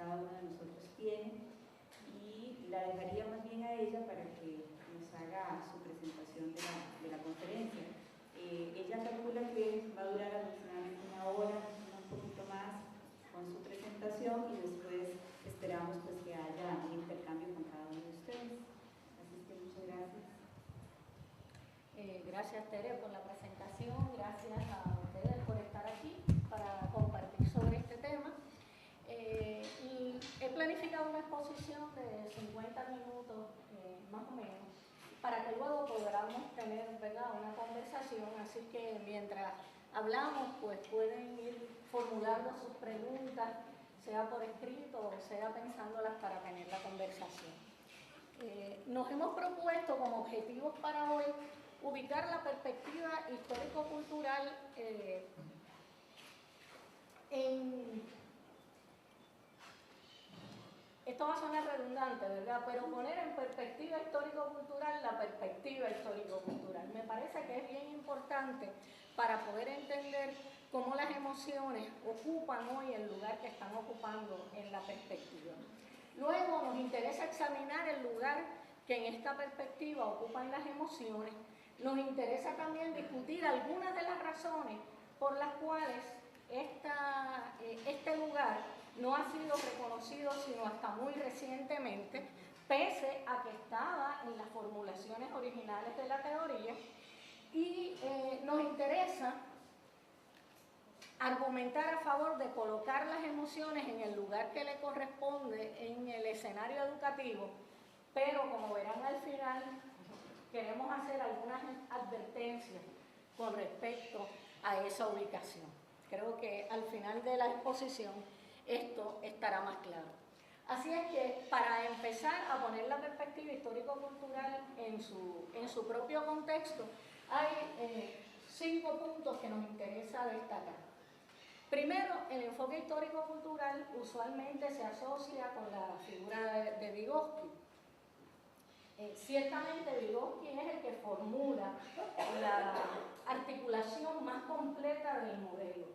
cada uno de nosotros tiene, y la dejaría más bien a ella para que nos haga su presentación de la conferencia. Ella calcula que va a durar aproximadamente una hora, un poquito más, con su presentación, y después esperamos pues que haya un intercambio con cada uno de ustedes. Así que muchas gracias. Gracias, Tere, por la presentación. Gracias a ustedes por estar aquí para compartir sobre este tema. Y he planificado una exposición de 50 minutos, más o menos, para que luego podamos tener, ¿verdad?, una conversación. Así que mientras hablamos, pues pueden ir formulando sus preguntas, sea por escrito o sea pensándolas para tener la conversación. Nos hemos propuesto como objetivos para hoy ubicar la perspectiva histórico-cultural esto va a sonar redundante, ¿verdad? Pero poner en perspectiva histórico-cultural la perspectiva histórico-cultural. Me parece que es bien importante para poder entender cómo las emociones ocupan hoy el lugar que están ocupando en la perspectiva. Luego nos interesa examinar el lugar que en esta perspectiva ocupan las emociones. Nos interesa también discutir algunas de las razones por las cuales este lugar no ha sido reconocido sino hasta muy recientemente, pese a que estaba en las formulaciones originales de la teoría. Y nos interesa argumentar a favor de colocar las emociones en el lugar que le corresponde en el escenario educativo, pero como verán al final, queremos hacer algunas advertencias con respecto a esa ubicación. Creo que al final de la exposición esto estará más claro. Así es que para empezar a poner la perspectiva histórico-cultural en su propio contexto, hay 5 puntos que nos interesa destacar. Primero, el enfoque histórico-cultural usualmente se asocia con la figura de Vygotsky. Ciertamente Vygotsky es el que formula la articulación más completa del modelo,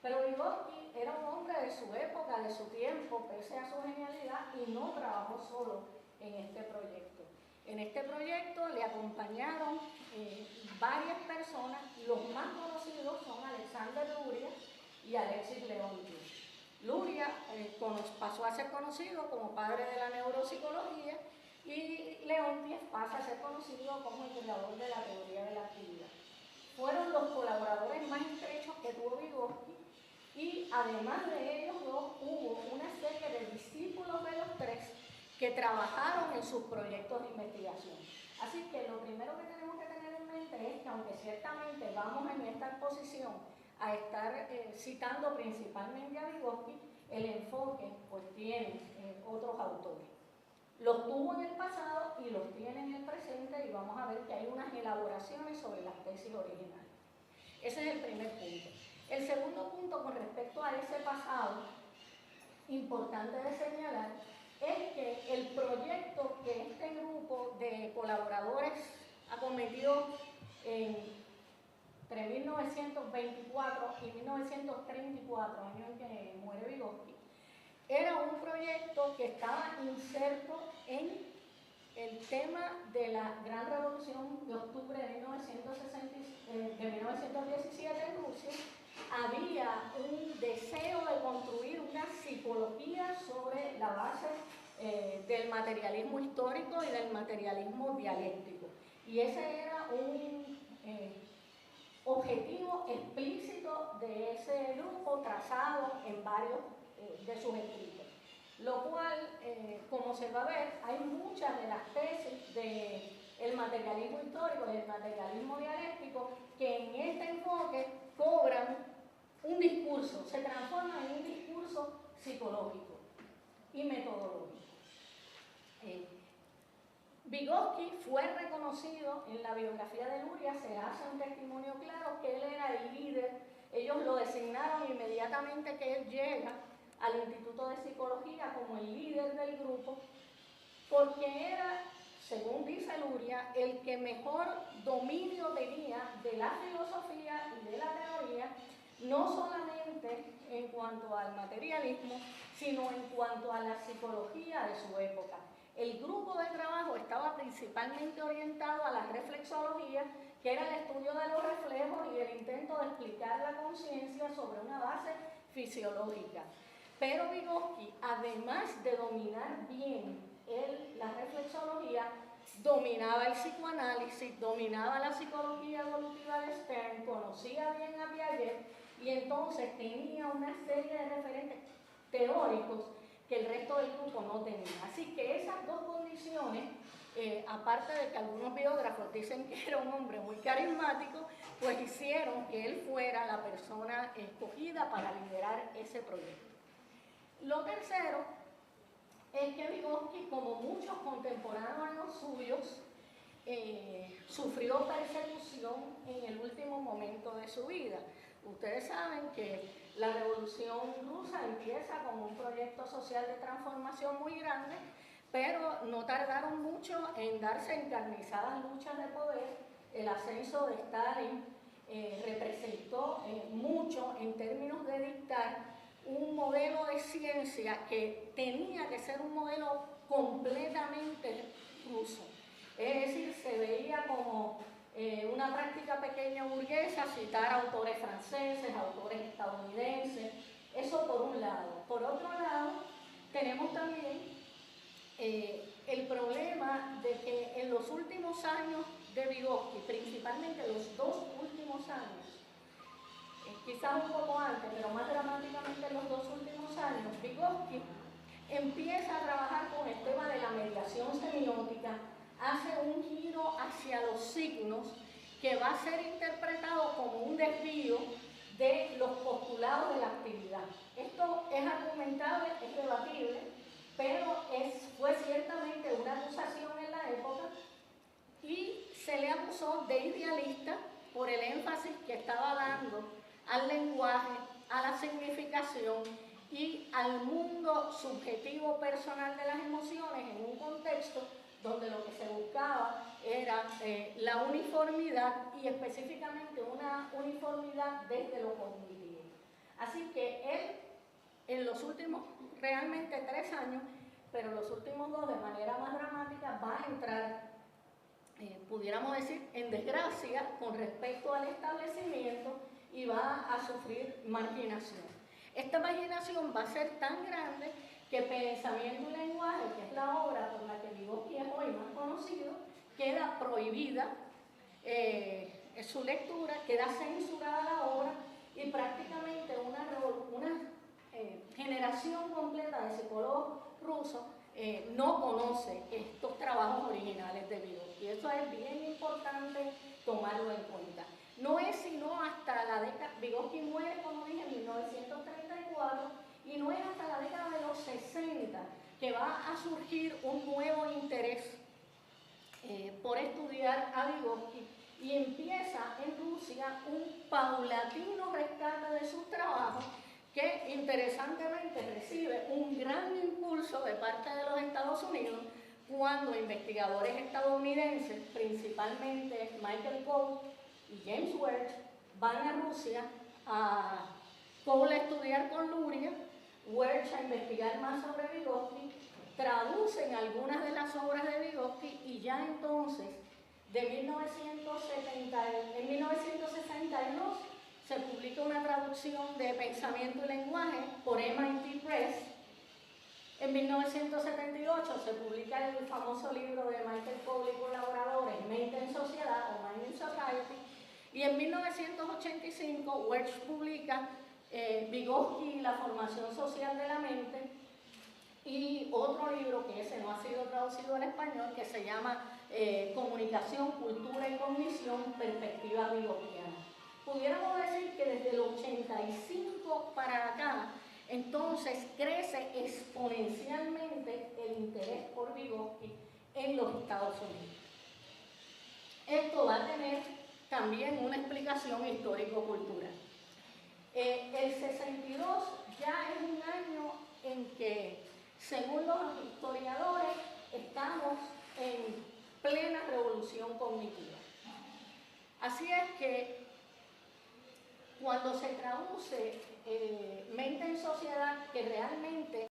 pero Vygotsky era un hombre de su época, de su tiempo, pese a su genialidad, y no trabajó solo en este proyecto. En este proyecto le acompañaron varias personas. Los más conocidos son Alexander Luria y Alexis Leontief. Luria pasó a ser conocido como padre de la neuropsicología, y Leontief pasa a ser conocido como el creador de la teoría de la actividad. Fueron los colaboradores más estrechos que tuvo Vygotsky, y además de ellos dos hubo una serie de discípulos de los tres que trabajaron en sus proyectos de investigación. Así que lo primero que tenemos que tener en mente es que, aunque ciertamente vamos en esta exposición a estar citando principalmente a Vygotsky, el enfoque pues tiene otros autores. Los tuvo en el pasado y los tiene en el presente, y vamos a ver que hay unas elaboraciones sobre las tesis originales. Ese es el primer punto. El segundo punto con respecto a ese pasado, importante de señalar, es que el proyecto que este grupo de colaboradores acometió entre 1924 y 1934, año en que muere Vygotsky, era un proyecto que estaba inserto en el tema de la Gran Revolución de octubre de 1917 en Rusia. Había un deseo de construir una psicología sobre la base del materialismo histórico y del materialismo dialéctico. Y ese era un objetivo explícito de ese grupo, trazado en varios de sus escritos. Lo cual, como se va a ver, hay muchas de las tesis del materialismo histórico y del materialismo dialéctico que en este enfoque cobran un discurso, se transforman en un discurso psicológico y metodológico. Vygotsky fue reconocido en la biografía de Luria, se hace un testimonio claro que él era el líder. Ellos lo designaron inmediatamente que él llega al Instituto de Psicología como el líder del grupo, porque era, según dice Luria, el que mejor dominio tenía de la filosofía y de la teoría no solamente en cuanto al materialismo, sino en cuanto a la psicología de su época. El grupo de trabajo estaba principalmente orientado a la reflexología, que era el estudio de los reflejos y el intento de explicar la conciencia sobre una base fisiológica. Pero Vygotsky, además de dominar bien la reflexología, dominaba el psicoanálisis, dominaba la psicología evolutiva de Stern, conocía bien a Piaget y entonces tenía una serie de referentes teóricos que el resto del grupo no tenía. Así que esas dos condiciones, aparte de que algunos biógrafos dicen que era un hombre muy carismático, pues hicieron que él fuera la persona escogida para liderar ese proyecto. Lo tercero es que Vygotsky, como muchos contemporáneos suyos, sufrió persecución en el último momento de su vida. Ustedes saben que la Revolución Rusa empieza como un proyecto social de transformación muy grande, pero no tardaron mucho en darse encarnizadas luchas de poder. El ascenso de Stalin representó mucho en términos de dictar un modelo de ciencia que tenía que ser un modelo completamente ruso. Es decir, se veía como una práctica pequeña burguesa, citar autores franceses, autores estadounidenses, eso por un lado. Por otro lado, tenemos también el problema de que en los últimos años de Vygotsky, principalmente los dos últimos años, quizás un poco antes, pero más dramáticamente en los dos últimos años, Vygotsky empieza a trabajar con el tema de la mediación semiótica, hace un giro hacia los signos que va a ser interpretado como un desvío de los postulados de la actividad. Esto es argumentable, es debatible, pero fue ciertamente una acusación en la época y se le acusó de idealista por el énfasis que estaba dando al lenguaje, a la significación y al mundo subjetivo personal de las emociones en un contexto donde lo que se buscaba era la uniformidad y específicamente una uniformidad desde lo cognitivo. Así que él, en los últimos realmente 3 años, pero los últimos 2 de manera más dramática, va a entrar, pudiéramos decir, en desgracia con respecto al establecimiento y va a sufrir marginación. Esta marginación va a ser tan grande que Pensamiento y Lenguaje, que es la obra por la que Vygotsky es hoy más conocido, queda prohibida su lectura, queda censurada la obra y prácticamente una generación completa de psicólogos rusos no conoce estos trabajos originales de Vygotsky. Eso es bien importante tomarlo en cuenta. No es sino hasta la década, Vygotsky muere, como dije, en 1934, y no es hasta la década de los 60 que va a surgir un nuevo interés por estudiar a Vygotsky y empieza en Rusia un paulatino rescate de sus trabajos que interesantemente recibe un gran impulso de parte de los Estados Unidos cuando investigadores estadounidenses, principalmente Michael Cole y James Wertz, van a Rusia, a Cole a estudiar con Luria, Wertz a investigar más sobre Vygotsky, traducen algunas de las obras de Vygotsky y ya entonces, en 1962, se publica una traducción de Pensamiento y Lenguaje por MIT Press. En 1978 se publica el famoso libro de Michael Cole y colaboradores, Mente en Sociedad o Mind in Society. Y en 1985 Wertz publica Vygotsky y la formación social de la mente y otro libro que ese no ha sido traducido al español que se llama Comunicación, Cultura y Cognición, Perspectiva Vygotskiana. Pudiéramos decir que desde el 85 para acá, entonces crece exponencialmente el interés por Vygotsky en los Estados Unidos. Esto va a tener también una explicación histórico-cultural. El 62 ya es un año en que, según los historiadores, estamos en plena revolución cognitiva. Así es que cuando se traduce mente en sociedad, que realmente